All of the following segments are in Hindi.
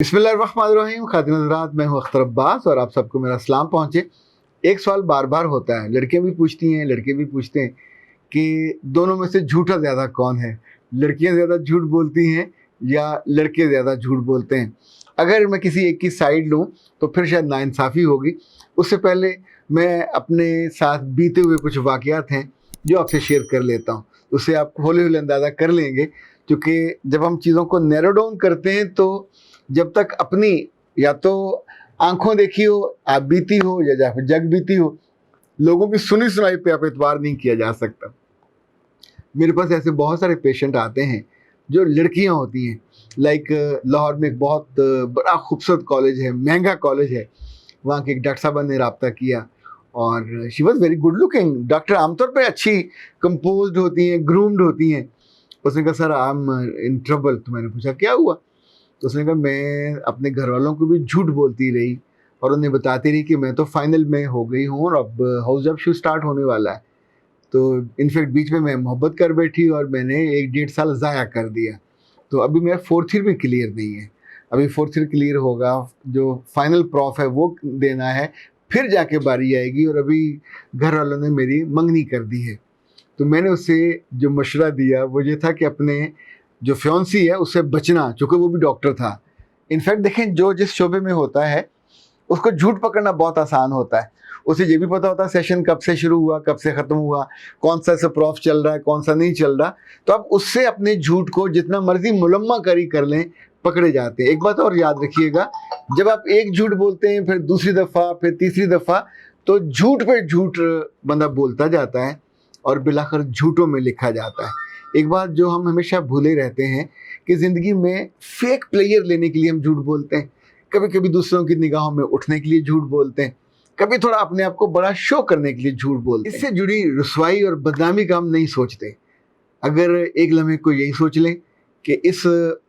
बिस्मिल्लाहिर्रहमानिर्रहीम। खातिन हज़रात, मैं हूँ अख्तर अब्बास और आप सबको मेरा सलाम पहुँचे। एक सवाल बार बार होता है, लड़कियाँ भी पूछती हैं, लड़के भी पूछते हैं कि दोनों में से झूठा ज़्यादा कौन है? लड़कियाँ ज़्यादा झूठ बोलती हैं या लड़के ज़्यादा झूठ बोलते हैं? अगर मैं किसी एक की साइड लूँ तो फिर शायद नाइंसाफ़ी होगी। उससे पहले मैं अपने साथ बीते हुए कुछ वाक़यात हैं जो आपसे शेयर कर लेता हूँ। उससे आप हौले-हौले अंदाज़ा कर लेंगे, क्योंकि जब हम चीज़ों को नैरो डाउन करते हैं तो जब तक अपनी या तो आँखों देखी हो, आप बीती हो या फिर जग बीती हो, लोगों की सुनी सुनाई पे आप एतबार नहीं किया जा सकता। मेरे पास ऐसे बहुत सारे पेशेंट आते हैं जो लड़कियां होती हैं। लाइक लाहौर में एक बहुत बड़ा खूबसूरत कॉलेज है, महंगा कॉलेज है। वहाँ के एक डॉक्टर साहब ने रब्ता किया और she was very good looking. Doctor आमतौर पर अच्छी कंपोज्ड होती हैं, ग्रूम्ड होती हैं। उसने कहा sir I am in trouble. तो मैंने पूछा क्या हुआ? तो उसने कहा मैं अपने घर वालों को भी झूठ बोलती रही और उन्हें बताती रही कि मैं तो फाइनल में हो गई हूँ और अब हाउस जब शू स्टार्ट होने वाला है। तो इनफैक्ट बीच में मैं मोहब्बत कर बैठी और मैंने 1-1.5 साल ज़ाया कर दिया। तो अभी मेरा फोर्थ ईयर भी क्लियर नहीं है। अभी फोर्थ ईयर क्लियर होगा, जो फाइनल प्रॉफ है वो देना है, फिर जाके बारी आएगी और अभी घर वालों ने मेरी मंगनी कर दी है। तो मैंने उससे जो मशवरा दिया वो ये था कि अपने जो फ्योंसी है उससे बचना, चूँकि वो भी डॉक्टर था। इनफैक्ट देखें, जो जिस शोबे में होता है उसको झूठ पकड़ना बहुत आसान होता है। उसे ये भी पता होता है सेशन कब से शुरू हुआ, कब से ख़त्म हुआ, कौन सा ऐसा प्रॉफ चल रहा है, कौन सा नहीं चल रहा। तो आप उससे अपने झूठ को जितना मर्जी मुलम्मा करी कर लें, पकड़े जाते हैं। एक बात और याद रखिएगा, जब आप एक झूठ बोलते हैं, फिर दूसरी दफ़ा, फिर तीसरी दफ़ा, तो झूठ पे झूठ बंदा बोलता जाता है और बिलाखिर झूठों में लिखा जाता है। एक बात जो हम हमेशा भूले रहते हैं कि ज़िंदगी में फेक प्लेयर लेने के लिए हम झूठ बोलते हैं। कभी कभी दूसरों की निगाहों में उठने के लिए झूठ बोलते हैं, कभी थोड़ा अपने आप को बड़ा शो करने के लिए झूठ बोलते हैं। इससे जुड़ी रुसवाई और बदनामी का हम नहीं सोचते। अगर एक लम्हे को यही सोच लें कि इस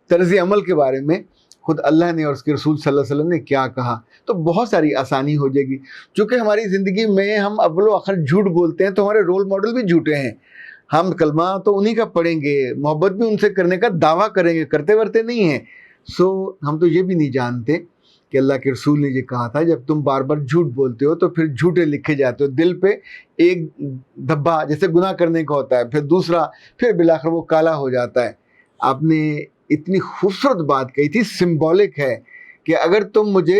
तर्ज अमल के बारे में खुद अल्लाह ने और उसके रसूल सल्लल्लाहु अलैहि वसल्लम ने क्या कहा, तो बहुत सारी आसानी हो जाएगी। चूँकि हमारी ज़िंदगी में हम अव्वल आखिर झूठ बोलते हैं, तो हमारे रोल मॉडल भी झूठे हैं। हम कलमा तो उन्हीं का पढ़ेंगे, मोहब्बत भी उनसे करने का दावा करेंगे, करते वर्ते नहीं हैं। सो हम तो ये भी नहीं जानते कि अल्लाह के रसूल ने ये कहा था, जब तुम बार बार झूठ बोलते हो तो फिर झूठे लिखे जाते हो। दिल पे एक धब्बा जैसे गुनाह करने का होता है, फिर दूसरा, फिर बिलाखिर वो काला हो जाता है। आपने इतनी खूबसूरत बात कही थी, सिंबॉलिक है, कि अगर तुम मुझे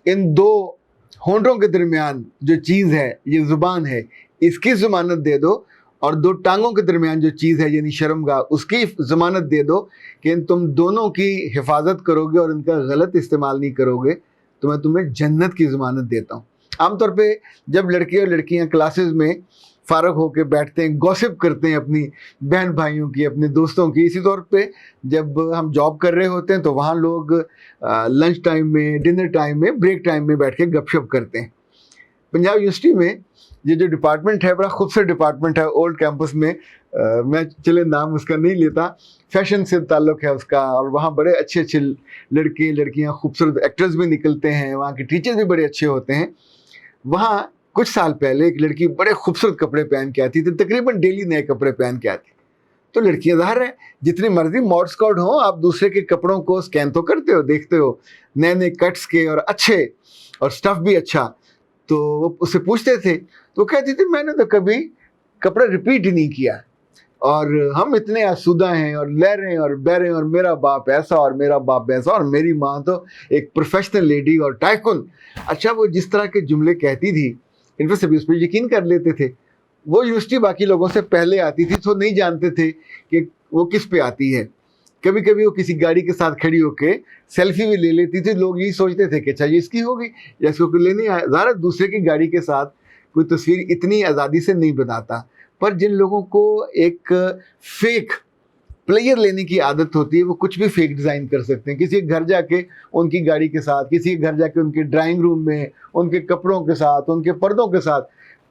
इन दो होंठों के दरमियान जो चीज़ है, ये ज़ुबान है, इसकी ज़मानत दे दो, और दो टांगों के दरमियान जो चीज़ है यानी शर्मगाह, उसकी ज़मानत दे दो कि तुम दोनों की हिफाजत करोगे और इनका गलत इस्तेमाल नहीं करोगे, तो मैं तुम्हें जन्नत की ज़मानत देता हूँ। आमतौर पे जब लड़के और लड़कियाँ क्लासेस में फ़ारग होकर बैठते हैं, गॉसिप करते हैं अपनी बहन भाइयों की, अपने दोस्तों की। इसी तौर पे जब हम जॉब कर रहे होते हैं तो वहाँ लोग लंच टाइम में, डिनर टाइम में, ब्रेक टाइम में बैठ के गपशप करते हैं। पंजाब यूनिवर्सिटी में ये जो डिपार्टमेंट है, बड़ा खूबसूरत डिपार्टमेंट है ओल्ड कैंपस में। मैं चले नाम उसका नहीं लेता, फैशन से ताल्लुक़ है उसका, और वहाँ बड़े अच्छे अच्छे लड़के लड़कियाँ, खूबसूरत एक्टर्स भी निकलते हैं, वहाँ के टीचर्स भी बड़े अच्छे होते हैं। वहाँ कुछ साल पहले एक लड़की बड़े खूबसूरत कपड़े पहन के आती थी, तकरीबन डेली नए कपड़े पहन के आती। तो लड़कियां ज़ाहिर है जितनी मर्जी मॉड स्कॉट हो, आप दूसरे के कपड़ों को स्कैन तो करते हो, देखते हो, नए नए कट्स के और अच्छे, और स्टफ़ भी अच्छा। तो वो उससे पूछते थे तो कहती थी मैंने तो कभी कपड़ा रिपीट ही नहीं किया, और हम इतने आसूदा हैं और ले रहे हैं और बह रहे हैं, और मेरा बाप ऐसा और मेरा बाप ऐसा, और मेरी माँ तो एक प्रोफेशनल लेडी और टाइकून। अच्छा, वो जिस तरह के जुमले कहती थी, इन पर सभी उस पर यकीन कर लेते थे। वो यूनिवर्सिटी बाकी लोगों से पहले आती थी, तो नहीं जानते थे कि वो किस पे आती है। कभी कभी वो किसी गाड़ी के साथ खड़ी होके सेल्फी भी ले लेती थी। लोग यही सोचते थे कि अच्छा ये इसकी होगी या इसको कोई लेने आया। ज़ाहिर दूसरे की गाड़ी के साथ कोई तस्वीर इतनी आज़ादी से नहीं बनाता, पर जिन लोगों को एक फेक प्लेयर लेने की आदत होती है, वो कुछ भी फेक डिज़ाइन कर सकते हैं। किसी के घर जाके उनकी गाड़ी के साथ, किसी के घर जाके उनके ड्राइंग रूम में, उनके कपड़ों के साथ, उनके पर्दों के साथ,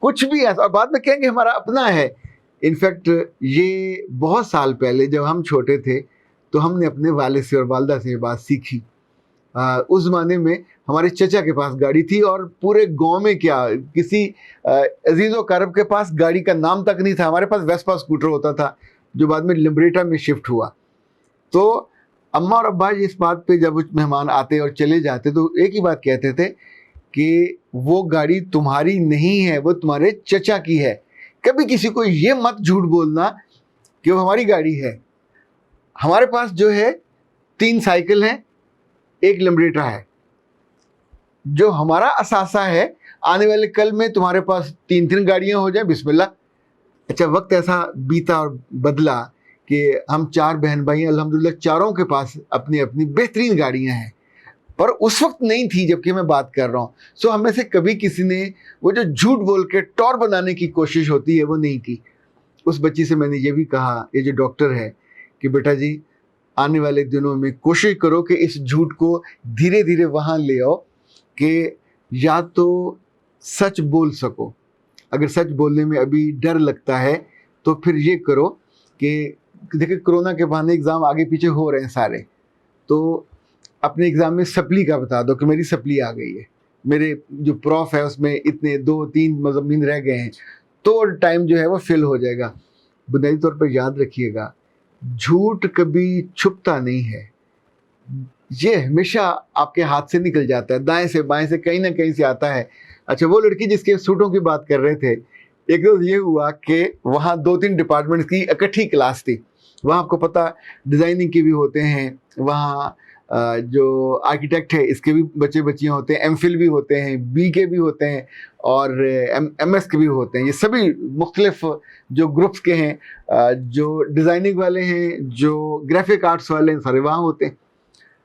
कुछ भी ऐसा, और बाद में कहेंगे हमारा अपना है। इनफैक्ट ये बहुत साल पहले जब हम छोटे थे तो हमने अपने वालिद से और वालदा से ये बात सीखी। उस ज़माने में हमारे चचा के पास गाड़ी थी, और पूरे गांव में क्या, किसी अजीज़ो कारब के पास गाड़ी का नाम तक नहीं था। हमारे पास वेस्पा स्कूटर होता था जो बाद में लिम्ब्रेटा में शिफ्ट हुआ। तो अम्मा और अब्बा इस बात पे जब मेहमान आते और चले जाते तो एक ही बात कहते थे कि वो गाड़ी तुम्हारी नहीं है, वो तुम्हारे चचा की है। कभी किसी को ये मत झूठ बोलना कि वो हमारी गाड़ी है। हमारे पास जो है 3 साइकिल हैं, 1 लैम्ब्रेटा है, जो हमारा असासा है। आने वाले कल में तुम्हारे पास 3-3 गाड़ियां हो जाए, बिस्मिल्लाह। अच्छा, वक्त ऐसा बीता और बदला कि हम 4 बहन भाई हैं, अल्हम्दुलिल्लाह चारों के पास अपनी अपनी बेहतरीन गाड़ियां हैं, पर उस वक्त नहीं थी जबकि मैं बात कर रहा हूँ। सो हमें से कभी किसी ने वो जो झूठ बोल के टौर बनाने की कोशिश होती है वो नहीं की। उस बच्ची से मैंने ये भी कहा, ये जो डॉक्टर है, कि बेटा जी आने वाले दिनों में कोशिश करो कि इस झूठ को धीरे धीरे वहाँ ले आओ कि या तो सच बोल सको। अगर सच बोलने में अभी डर लगता है तो फिर ये करो कि देखिए कोरोना के बहाने एग्ज़ाम आगे पीछे हो रहे हैं सारे, तो अपने एग्ज़ाम में सप्ली का बता दो कि मेरी सप्ली आ गई है, मेरे जो प्रॉफ है उसमें इतने 2-3 मज़ामीन रह गए हैं, तो टाइम जो है वो फिल हो जाएगा। बुनियादी तौर पर याद रखिएगा, झूठ कभी छुपता नहीं है, ये हमेशा आपके हाथ से निकल जाता है, दाएं से बाएं से कहीं ना कहीं से आता है। अच्छा, वो लड़की जिसके सूटों की बात कर रहे थे, एक रोज़ ये हुआ कि वहाँ 2-3 डिपार्टमेंट्स की इकट्ठी क्लास थी। वहाँ आपको पता डिज़ाइनिंग के भी होते हैं, वहाँ जो आर्किटेक्ट है इसके भी बच्चे बच्चियाँ होते हैं, एमफिल भी होते हैं, बी के भी होते हैं और एमएस के भी होते हैं। ये सभी मुख्तलिफ जो ग्रुप्स के हैं, जो डिज़ाइनिंग वाले हैं, जो ग्राफिक आर्ट्स वाले हैं, सारे वहाँ होते हैं।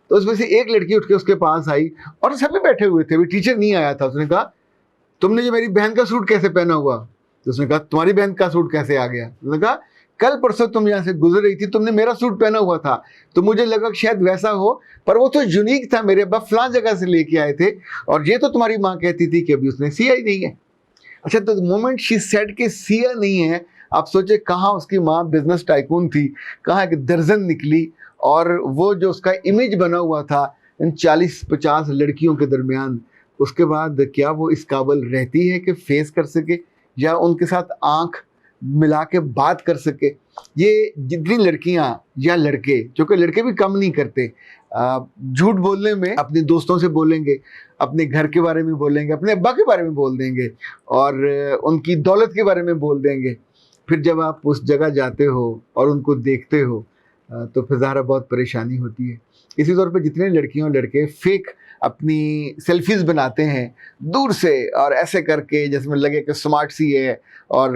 तो उसमें से एक लड़की उठ के उसके पास आई और सभी बैठे हुए थे, वो टीचर नहीं आया था। उसने कहा तुमने जो मेरी बहन का सूट कैसे पहना हुआ? तो उसने कहा तुम्हारी बहन का सूट कैसे आ गया? उसने कहा कल परसों तुम यहाँ से गुजर रही थी, तुमने मेरा सूट पहना हुआ था, तो मुझे लगा कि शायद वैसा हो, पर वो तो यूनिक था, मेरे अब्बा फलां जगह से लेके आए थे, और ये तो तुम्हारी माँ कहती थी कि अभी उसने सिया ही नहीं है। अच्छा, तो मोमेंट शी सेड के सिया नहीं है, आप सोचे कहाँ उसकी माँ बिजनेस टाइकून थी, कहाँ एक दर्जन निकली, और वो जो उसका इमेज बना हुआ था इन 40-50 लड़कियों के दरमियान, उसके बाद क्या वो इस काबिल रहती है कि फेस कर सके या उनके साथ आंख मिला के बात कर सके? ये जितनी लड़कियां या लड़के, क्योंकि लड़के भी कम नहीं करते, झूठ बोलने में अपने दोस्तों से बोलेंगे, अपने घर के बारे में बोलेंगे, अपने अब्बा के बारे में बोल देंगे और उनकी दौलत के बारे में बोल देंगे। फिर जब आप उस जगह जाते हो और उनको देखते हो तो फिर ज़ाहिर बहुत परेशानी होती है। इसी तौर पे जितने लड़कियां और लड़के फेक अपनी सेल्फीज़ बनाते हैं दूर से और ऐसे करके जिसमें लगे कि स्मार्ट सी है और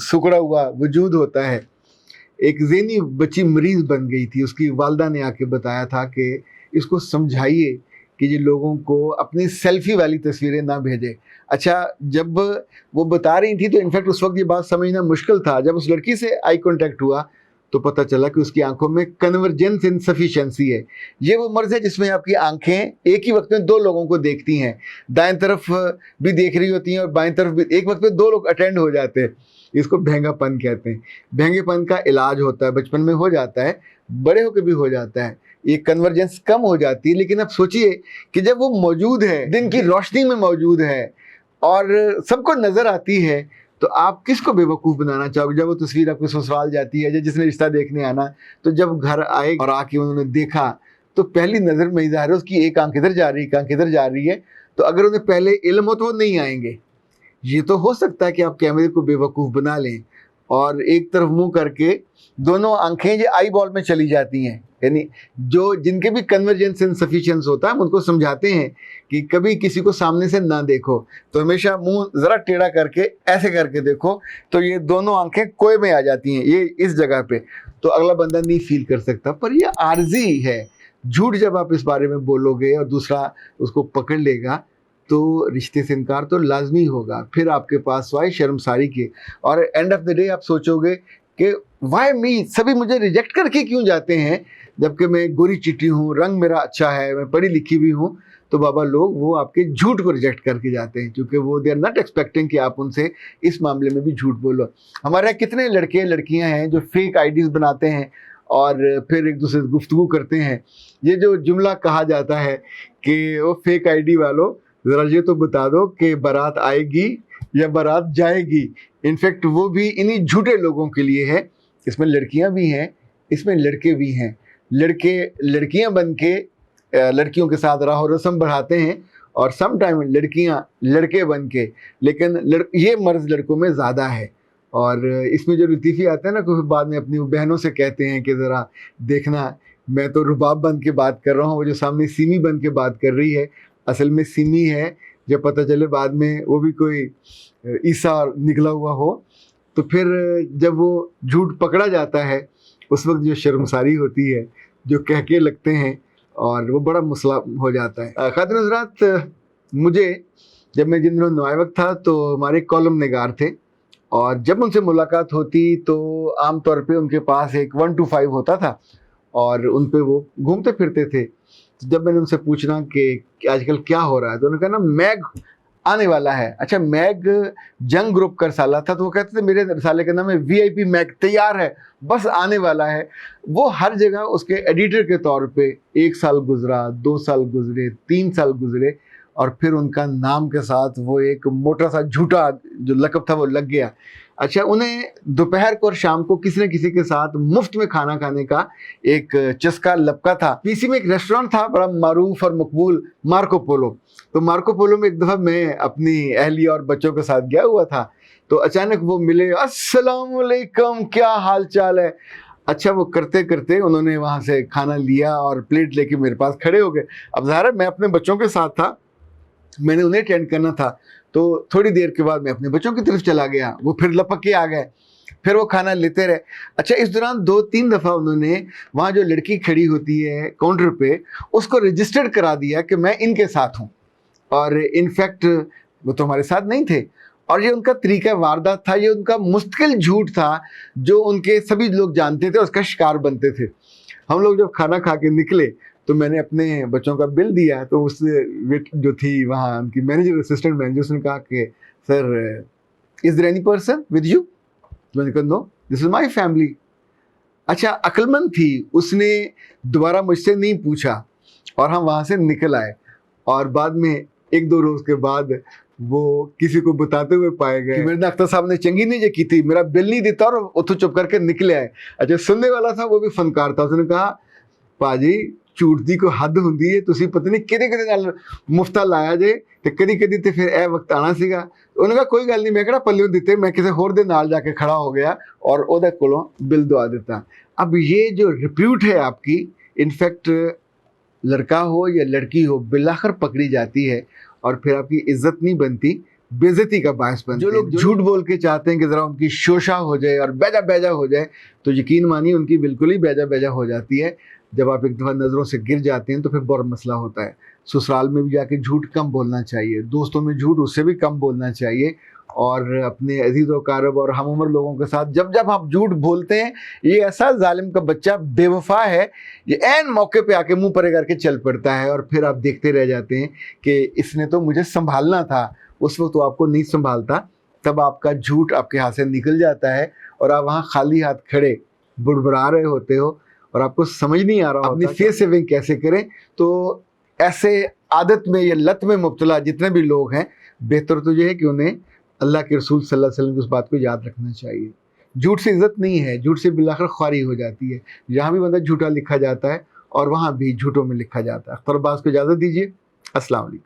सुकड़ा हुआ वजूद होता है। एक ज़हनी बच्ची मरीज़ बन गई थी, उसकी वालदा ने आके बताया था कि इसको समझाइए कि ये लोगों को अपनी सेल्फी वाली तस्वीरें ना भेजें। अच्छा, जब वो बता रही थी तो इनफैक्ट उस वक्त ये बात समझना मुश्किल था। जब उस लड़की से आई कांटेक्ट हुआ तो पता चला कि उसकी आंखों में कन्वर्जेंस इनसफिशिएंसी है। ये वो मर्ज़ है जिसमें आपकी आंखें एक ही वक्त में 2 लोगों को देखती हैं, दाएं तरफ भी देख रही होती हैं और बाएं तरफ भी, एक वक्त में 2 लोग अटेंड हो जाते हैं। इसको भेंगापन कहते हैं। भेंगेपन का इलाज होता है, बचपन में हो जाता है, बड़े होकर भी हो जाता है, ये कन्वर्जेंस कम हो जाती है। लेकिन अब सोचिए कि जब वो मौजूद है, दिन की रोशनी में मौजूद है और सबको नज़र आती है, तो आप किसको बेवकूफ़ बनाना चाहोगे? जब वो तस्वीर आपको ससुराल जाती है, जिसने रिश्ता देखने आना, तो जब घर आए और आके उन्होंने देखा तो पहली नज़र में ज़ाहिर है उसकी एक आंख इधर जा रही है, एक आंख इधर जा रही है। तो अगर उन्हें पहले इल्म हो तो वो नहीं आएंगे। ये तो हो सकता है कि आप कैमरे को बेवकूफ़ बना लें और एक तरफ मुंह करके दोनों आंखें ये आई बॉल में चली जाती हैं। यानी जो जिनके भी कन्वर्जेंस इनसफिशिएंस होता है, हम उनको समझाते हैं कि कभी किसी को सामने से ना देखो, तो हमेशा मुंह ज़रा टेढ़ा करके ऐसे करके देखो, तो ये दोनों आंखें कोए में आ जाती हैं, ये इस जगह पे, तो अगला बंदा नहीं फील कर सकता। पर ये आर्जी है। झूठ जब आप इस बारे में बोलोगे और दूसरा उसको पकड़ लेगा तो रिश्ते से इनकार तो लाजमी होगा। फिर आपके पास वाई शर्मसारी के, और एंड ऑफ द डे आप सोचोगे कि वाई मी, सभी मुझे रिजेक्ट करके क्यों जाते हैं, जबकि मैं गोरी चिट्टी हूँ, रंग मेरा अच्छा है, मैं पढ़ी लिखी भी हूँ। तो बाबा लोग वो आपके झूठ को रिजेक्ट करके जाते हैं, क्योंकि वो दे आर नॉट एक्सपेक्टिंग कि आप उनसे इस मामले में भी झूठ बोलो। हमारे यहाँ कितने लड़के लड़कियाँ हैं जो फेक आईडीज़ बनाते हैं और फिर एक दूसरे से गुफ्तगू करते हैं। ये जो जुमला कहा जाता है कि वो फेक आईडी वालों ज़रा ये तो बता दो कि बारात आएगी या बारात जाएगी। इनफैक्ट वो भी इन्हीं झूठे लोगों के लिए है। इसमें लड़कियां भी हैं, इसमें लड़के भी हैं। लड़के लड़कियां बन के लड़कियों के साथ राह रस्म बढ़ाते हैं, और सम टाइम लड़कियां लड़के बन के, लेकिन ये मर्ज लड़कों में ज़्यादा है। और इसमें जो लतीफ़ी आता है ना, कोई बाद में अपनी बहनों से कहते हैं कि ज़रा देखना, मैं तो रुबाब बन के बात कर रहा हूँ, वो जो सामने सिमी बन के बात कर रही है असल में सिमी है। जब पता चले बाद में वो भी कोई ईसा निकला हुआ हो, तो फिर जब वो झूठ पकड़ा जाता है उस वक्त जो शर्मसारी होती है, जो कह के लगते हैं, और वो बड़ा मसला हो जाता है। ख़ातिन हज़रात, मुझे जब मैं जिन दिनों नौआवक था तो हमारे कॉलम निगार थे, और जब उनसे मुलाकात होती तो आम तौर पे उनके पास एक 1 to 5 होता था और उन पे वो घूमते फिरते थे। तो जब मैंने उनसे पूछना कि आजकल क्या हो रहा है, तो उन्होंने कहा ना मैग आने वाला है। अच्छा, मैग जंग ग्रुप का रसाला था, तो वो कहते थे मेरे रसाले का नाम है VIP मैग, तैयार है, बस आने वाला है। वो हर जगह उसके एडिटर के तौर पे 1 साल गुजरा, 2 साल गुजरे, 3 साल गुजरे, और फिर उनका नाम के साथ वो एक मोटा सा झूठा जो लकब था वो लग गया। अच्छा, उन्हें दोपहर को और शाम को किसी न किसी के साथ मुफ्त में खाना खाने का एक चस्का लपका था। पीसी में एक रेस्टोरेंट था बड़ा मारूफ और मकबूल, मार्को पोलो। तो मार्को पोलो में एक दफ़ा मैं अपनी अहलिया और बच्चों के साथ गया हुआ था, तो अचानक वो मिले, अस्सलाम वालेकुम, क्या हाल चाल है। अच्छा, वो करते करते उन्होंने वहाँ से खाना लिया और प्लेट लेके मेरे पास खड़े हो गए। अब ज़ाहिर है मैं अपने बच्चों के साथ था, मैंने उन्हें अटेंड करना था, तो थोड़ी देर के बाद मैं अपने बच्चों की तरफ चला गया, वो फिर लपक के आ गए, फिर वो खाना लेते रहे। अच्छा, इस दौरान 2-3 दफ़ा उन्होंने वहाँ जो लड़की खड़ी होती है काउंटर पे, उसको रजिस्टर्ड करा दिया कि मैं इनके साथ हूँ, और इनफैक्ट वो तो हमारे साथ नहीं थे। और ये उनका तरीका वारदात था, ये उनका मुस्तकिल झूठ था जो उनके सभी लोग जानते थे, उसका शिकार बनते थे। हम लोग जब खाना खा के निकले तो मैंने अपने बच्चों का बिल दिया, तो उस वेट जो थी वहाँ उनकी मैनेजर, असिस्टेंट मैनेजर, उसने कहा कि sir, is there any person with you? मैंने कहा no, this is my family. अच्छा, अक्लमंद थी, उसने दोबारा मुझसे नहीं पूछा और हम वहाँ से निकल आए। और बाद में 1-2 रोज़ के बाद वो किसी को बताते हुए पाए गए कि मेरे अख्तर साहब ने चंगी नहीं जो की थी, मेरा बिल नहीं देता, और उतो चुप करके निकले आए। अच्छा, सुनने वाला था वो भी फनकार था, उसने कहा पाजी झूठ दी कोई हद होंदी है, तुसी पता नहीं किहदे नाल मुफ्ता लाया जे, ते कदी कदी ते फिर यह वक्त आना सीगा। उन्होंने कहा कोई गल नहीं, मैं किहड़ा पल्लियों दिते, मैं किसी होर दे नाल जाके खड़ा हो गया और ओहदे कोलों बिल दवा दिता। अब ये जो रिप्यूट है आपकी, इनफैक्ट लड़का हो या लड़की हो, बिलाखिर पकड़ी जाती है और फिर आपकी इज्जत नहीं बनती, बेइज्जती का बायस बनती है। जो लोग झूठ बोल के चाहते हैं कि ज़रा उनकी शोशा हो जाए और बेजा बेजा हो जाए, तो यकीन मानिए उनकी बिल्कुल ही बेजा बेजा हो जाती है। जब आप एक दफ़ा नज़रों से गिर जाते हैं तो फिर बड़ा मसला होता है। ससुराल में भी जाके झूठ कम बोलना चाहिए, दोस्तों में झूठ उससे भी कम बोलना चाहिए, और अपने अजीज़ व कारब और हम उम्र लोगों के साथ जब जब आप झूठ बोलते हैं, ये ऐसा जालिम का बच्चा बेवफा है, ये ऐन मौके पे आके मुंह परे करके चल पड़ता है, और फिर आप देखते रह जाते हैं कि इसने तो मुझे संभालना था, उस वक्त तो आपको नहीं संभालता। तब आपका झूठ आपके हाथ से निकल जाता है और आप वहाँ खाली हाथ खड़े बुड़बुड़ा रहे होते हो, और आपको समझ नहीं आ रहा अपनी फेस सेविंग कैसे करें। तो ऐसे आदत में या लत में मुब्तला जितने भी लोग हैं, बेहतर तो ये है कि उन्हें अल्लाह के रसूल सल्लल्लाहु अलैहि वसल्लम की उस बात को याद रखना चाहिए। झूठ से इज़्ज़त नहीं है, झूठ से बिलाखिर ख्वारी हो जाती है। जहाँ भी बंदा झूठा लिखा जाता है और वहाँ भी झूठों में लिखा जाता है। अख्तर अब्बास को इजाज़त दीजिए। अस्सलाम वालेकुम।